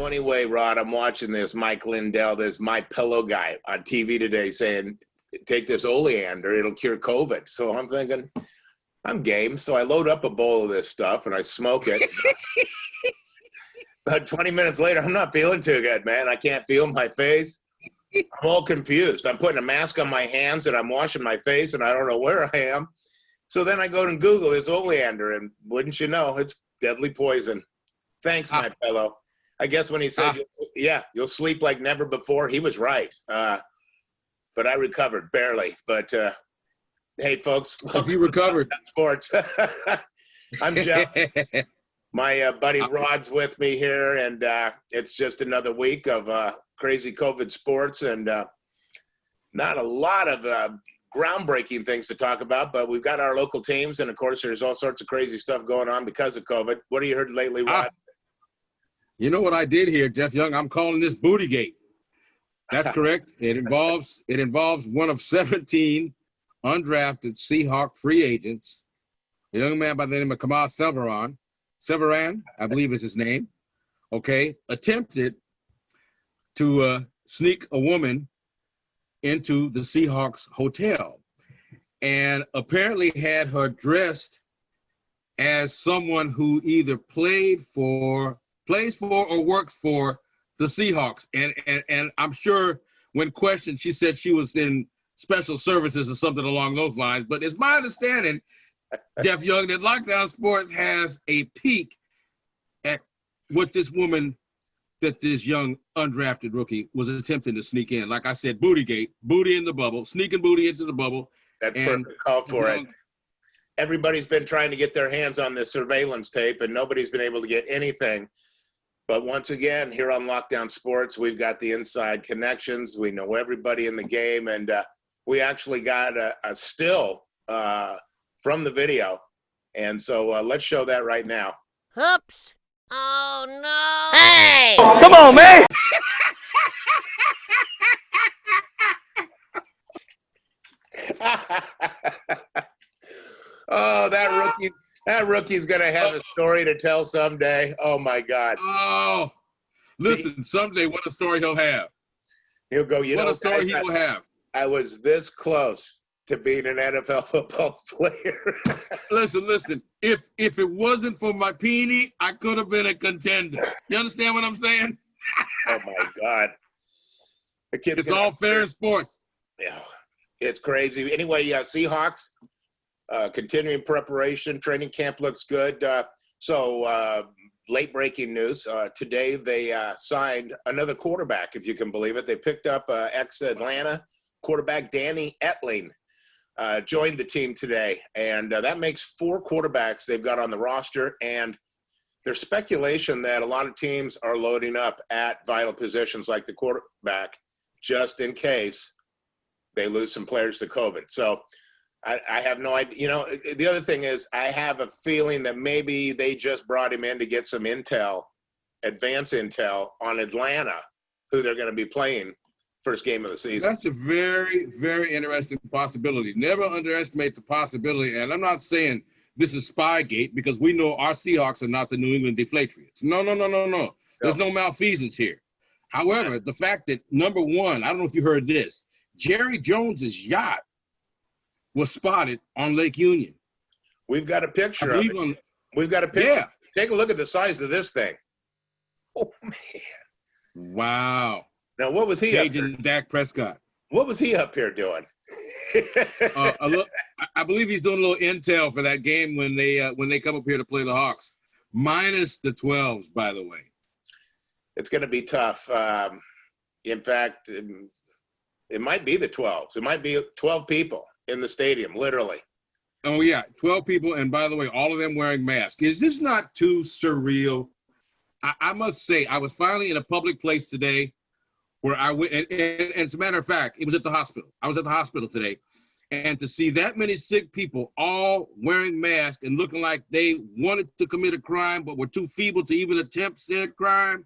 anyway, Rod, I'm watching this Mike Lindell, this My Pillow guy on TV today saying, take this oleander, it'll cure COVID. So I'm thinking, I'm game. So I load up a bowl of this stuff and I smoke it. About 20 minutes later, I'm not feeling too good, man. I can't feel my face. I'm all confused. I'm putting a mask on my hands and I'm washing my face and I don't know where I am. So then I go and Google this oleander and wouldn't you know, it's deadly poison. Thanks, My Pillow. I guess when he said, yeah, you'll sleep like never before, he was right. But I recovered barely. But hey, folks, you recovered. Sports. I'm Jeff. My buddy Rod's with me here, and it's just another week of crazy COVID sports, and not a lot of groundbreaking things to talk about, but we've got our local teams, and of course, there's all sorts of crazy stuff going on because of COVID. What have you heard lately, Rod? You know what I did here, Jeff Young? I'm calling this Bootygate. That's correct. It involves one of 17 undrafted Seahawk free agents, a young man by the name of Kamal Severan, I believe is his name, okay, attempted to sneak a woman into the Seahawks hotel and apparently had her dressed as someone who either plays for or works for the Seahawks. And I'm sure when questioned, she said she was in special services or something along those lines. But it's my understanding, Jeff Young, that Lockdown Sports has a peek at what this young undrafted rookie was attempting to sneak in. Like I said, Bootygate, booty in the bubble, sneaking booty into the bubble. That's perfect call for it. Everybody's been trying to get their hands on this surveillance tape, and nobody's been able to get anything. But once again, here on Lockdown Sports, we've got the inside connections. We know everybody in the game, and we actually got a still from the video. And so let's show that right now. Oops. Oh, no. Hey! Come on, man. Oh, that rookie's going to have a story to tell someday. Oh, my God. Oh, listen, someday what a story he'll have. He'll go, what a story he will have. I was this close to being an NFL football player. Listen. If it wasn't for my peenie, I could have been a contender. You understand what I'm saying? Oh, my God. It's all fair in sports. Yeah, it's crazy. Anyway, Seahawks. Continuing preparation, training camp looks good. So late breaking news. Today they signed another quarterback, if you can believe it. They picked up ex-Atlanta quarterback Danny Etling, joined the team today. And that makes 4 quarterbacks they've got on the roster. And there's speculation that a lot of teams are loading up at vital positions like the quarterback just in case they lose some players to COVID. So I have no idea. You know, the other thing is I have a feeling that maybe they just brought him in to get some intel, advance intel on Atlanta, who they're going to be playing first game of the season. That's a very, very interesting possibility. Never underestimate the possibility. And I'm not saying this is Spygate because we know our Seahawks are not the New England Deflatriots. No. There's no malfeasance here. However, the fact that, number one, I don't know if you heard this, Jerry Jones's yacht was spotted on Lake Union. We've got a picture of it. We've got a picture. Yeah. Take a look at the size of this thing. Oh, man. Wow. Now, what was he Agent Dak Prescott. What was he up here doing? I believe he's doing a little intel for that game when they come up here to play the Hawks. Minus the 12s, by the way. It's going to be tough. In fact, it might be the 12s. It might be 12 people in the stadium, literally. Oh, yeah, 12 people, and by the way, all of them wearing masks. Is this not too surreal? I must say, I was finally in a public place today where I went, and as a matter of fact, it was at the hospital. I was at the hospital today, and to see that many sick people all wearing masks and looking like they wanted to commit a crime but were too feeble to even attempt said crime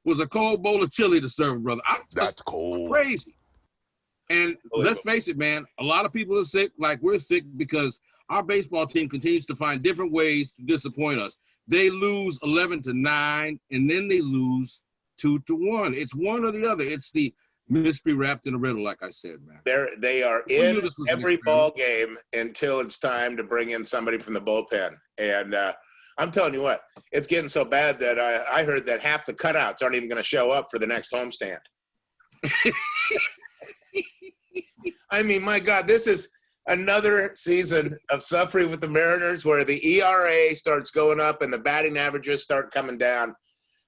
was a cold bowl of chili to serve, brother. That's cold. Crazy. And let's face it, man, a lot of people are sick like we're sick because our baseball team continues to find different ways to disappoint us. They lose 11-9, and then they lose 2-1. It's one or the other. It's the mystery wrapped in a riddle, like I said, man. They are We knew in this was an every experiment. ball game until it's time to bring in somebody from the bullpen. And I'm telling you what, it's getting so bad that I heard that half the cutouts aren't even going to show up for the next homestand. I mean, my God, this is another season of suffering with the Mariners where the ERA starts going up and the batting averages start coming down.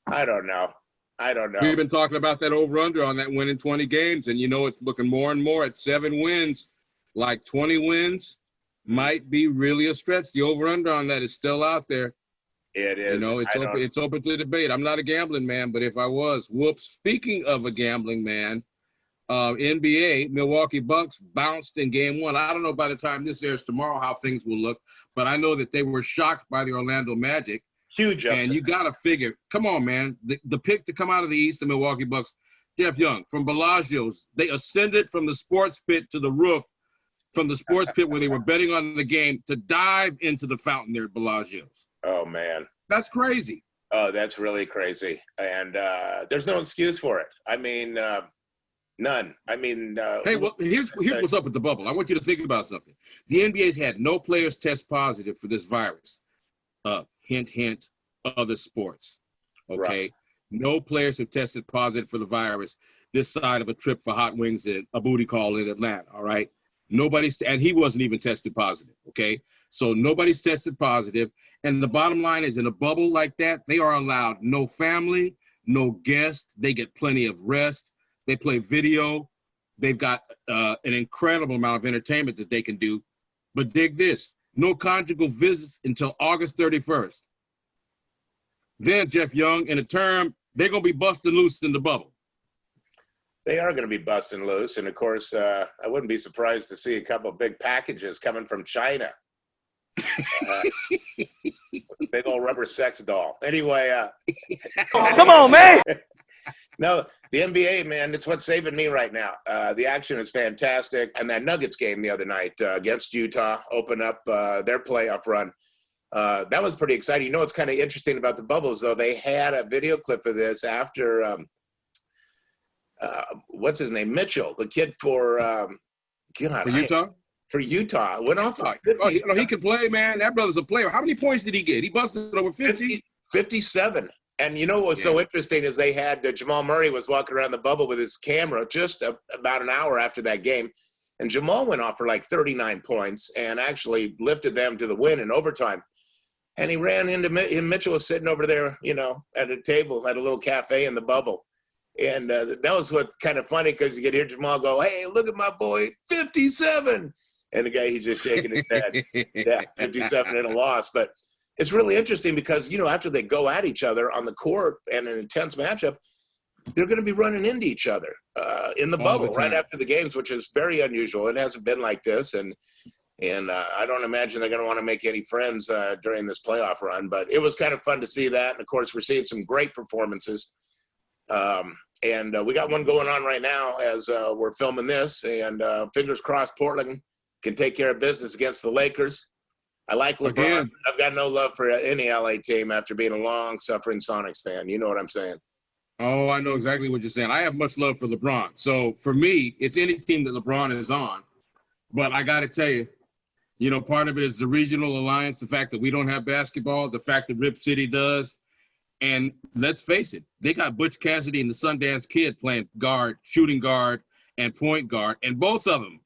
I don't know. We've been talking about that over-under on that winning 20 games, and it's looking more and more at 7 wins. Like 20 wins might be really a stretch. The over-under on that is still out there. It is. It's open to debate. I'm not a gambling man, but if I was, whoops. Speaking of a gambling man, NBA, Milwaukee Bucks bounced in game 1. I don't know by the time this airs tomorrow how things will look, but I know that they were shocked by the Orlando Magic. Huge upset. And you got to figure, come on, man, the pick to come out of the East, the Milwaukee Bucks, Jeff Young, from Bellagio's, they ascended from the sports pit to the roof, from the sports pit where they were betting on the game to dive into the fountain there at Bellagio's. Oh, man. That's crazy. Oh, that's really crazy. And there's no excuse for it. I mean, none. I mean, hey, well, here's what's up with the bubble. I want you to think about something. The NBA's had no players test positive for this virus. Hint, hint, other sports. Okay. Right. No players have tested positive for the virus this side of a trip for hot wings at a booty call in Atlanta. All right. And he wasn't even tested positive. Okay. So nobody's tested positive. And the bottom line is, in a bubble like that, they are allowed no family, no guests. They get plenty of rest. They play video. They've got an incredible amount of entertainment that they can do. But dig this. No conjugal visits until August 31st. Then, Jeff Young, in a term, they're going to be busting loose in the bubble. They are going to be busting loose. And, of course, I wouldn't be surprised to see a couple of big packages coming from China. Big old rubber sex doll. Anyway. Come on, man. No, the NBA, man, it's what's saving me right now. The action is fantastic. And that Nuggets game the other night against Utah opened up their playoff run. That was pretty exciting. You know what's kind of interesting about the bubbles, though? They had a video clip of this after, what's his name? Mitchell, the kid for Utah? For Utah. Went off. He can play, man. That brother's a player. How many points did he get? He busted over 50? 57. And you know what was so interesting is they had Jamal Murray was walking around the bubble with his camera just about an hour after that game. And Jamal went off for like 39 points and actually lifted them to the win in overtime. And he ran into Mitchell was sitting over there, at a table at a little cafe in the bubble. And that was what's kind of funny because you could hear Jamal go, "Hey, look at my boy, 57." And the guy, he's just shaking his head. Yeah, 57 in a loss. But it's really interesting because, after they go at each other on the court and an intense matchup, they're going to be running into each other in the bubble right after the games, which is very unusual. It hasn't been like this. And I don't imagine they're going to want to make any friends during this playoff run. But it was kind of fun to see that. And, of course, we're seeing some great performances. And we got one going on right now as we're filming this. And fingers crossed Portland can take care of business against the Lakers. I like LeBron. Again. I've got no love for any LA team after being a long-suffering Sonics fan. You know what I'm saying? Oh, I know exactly what you're saying. I have much love for LeBron. So, for me, it's any team that LeBron is on. But I got to tell you, part of it is the regional alliance, the fact that we don't have basketball, the fact that Rip City does. And let's face it, they got Butch Cassidy and the Sundance Kid playing guard, shooting guard, and point guard. And both of them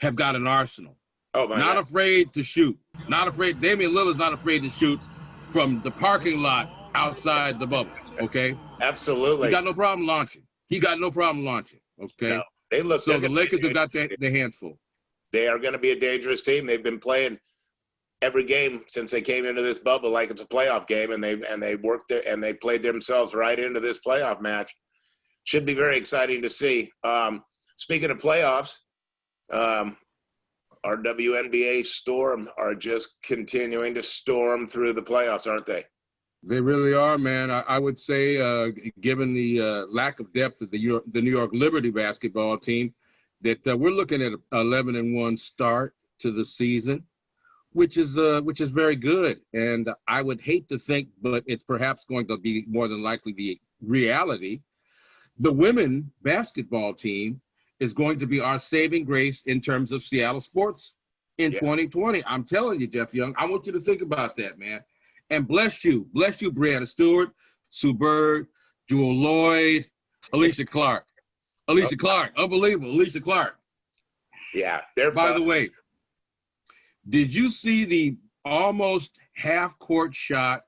have got an arsenal. Oh, my not God. Afraid to shoot. Not afraid. Damian Lillard's not afraid to shoot from the parking lot outside the bubble. Okay? Absolutely. He got no problem launching. Okay? No, they look. So the Lakers have got their hands full. They are going to be a dangerous team. They've been playing every game since they came into this bubble like it's a playoff game, and they worked there and they played themselves right into this playoff match. Should be very exciting to see. Speaking of playoffs, our WNBA Storm are just continuing to storm through the playoffs, aren't they? They really are, man. I would say, given the lack of depth of the New York Liberty basketball team, that we're looking at an 11-1 start to the season, which is very good. And I would hate to think, but it's perhaps going to be more than likely reality, the women basketball team is going to be our saving grace in terms of Seattle sports in 2020. I'm telling you, Jeff Young, I want you to think about that, man. And bless you, Brianna Stewart, Sue Bird, Jewel Lloyd, Alicia Clark. Alicia Clark, unbelievable, Alicia Clark. Yeah, they're By fun. the way, did you see the almost half-court shot?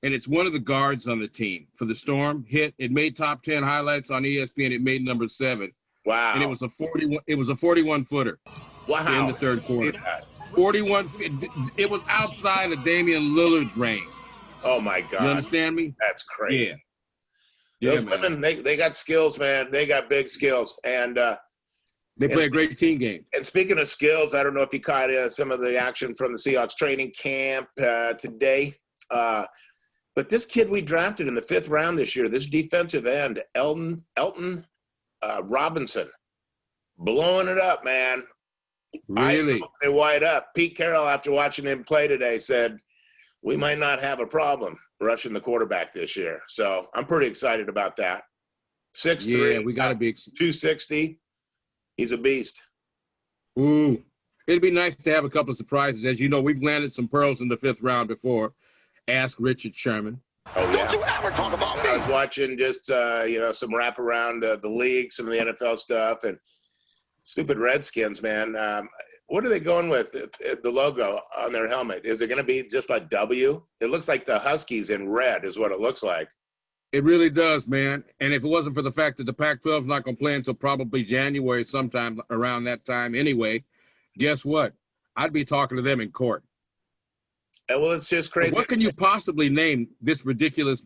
And it's one of the guards on the team for the Storm hit. It made top 10 highlights on ESPN. It made number 7. Wow. And it was a 41 footer Wow. in the third quarter. Look at that. 41. It was outside of Damian Lillard's range. Oh my God. You understand me? That's crazy. Yeah. Those man. women, they got skills, man. They got big skills. And They play a great team game. and speaking of skills, I don't know if you caught some of the action from the Seahawks training camp today. But this kid we drafted in the 5th round this year, this defensive end, Elton Robinson, blowing it up, man. Really? I hope they wide up. Pete Carroll, after watching him play today, said, we might not have a problem rushing the quarterback this year. So I'm pretty excited about that. 6'3", Yeah, we got to be. 260. He's a beast. Ooh. It'd be nice to have a couple of surprises. As you know, we've landed some pearls in the 5th round before. Ask Richard Sherman. Oh, yeah. Don't you ever talk about I me. was watching just, some wrap around the league, some of the NFL stuff, and stupid Redskins, man. What are they going with, the logo on their helmet? Is it going to be just like W? It looks like the Huskies in red is what it looks like. It really does, man. And if it wasn't for the fact that the Pac-12 is not going to play until probably January, sometime around that time anyway, guess what? I'd be talking to them in court. Well, it's just crazy. What can you possibly name this ridiculous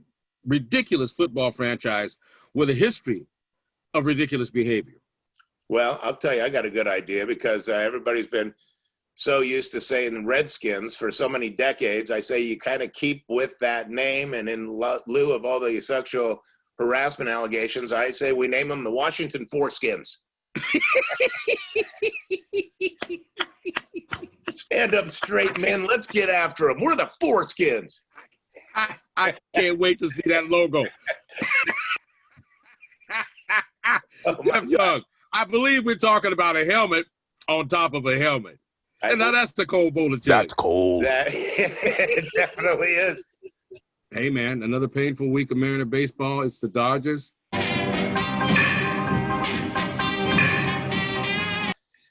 football franchise with a history of ridiculous behavior? Well, I'll tell you, I got a good idea because everybody's been so used to saying Redskins for so many decades. I say you kind of keep with that name, and in lieu of all the sexual harassment allegations, I say we name them the Washington Foreskins. Stand up straight, man. Let's get after them. We're the Foreskins. I can't wait to see that logo. Oh, my Jeff Young, I believe we're talking about a helmet on top of a helmet. And now that's the cold bowl of chili. That's cold. That it definitely is. Hey, man, another painful week of Mariner baseball. It's the Dodgers.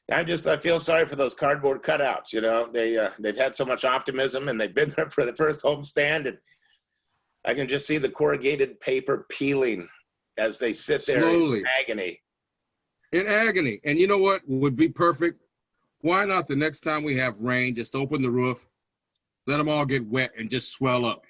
I feel sorry for those cardboard cutouts. You know, they've had so much optimism, and they've been there for the first homestand, and I can just see the corrugated paper peeling as they sit there Slowly. in agony. In agony. And you know what would be perfect? Why not the next time we have rain, just open the roof, let them all get wet and just swell up.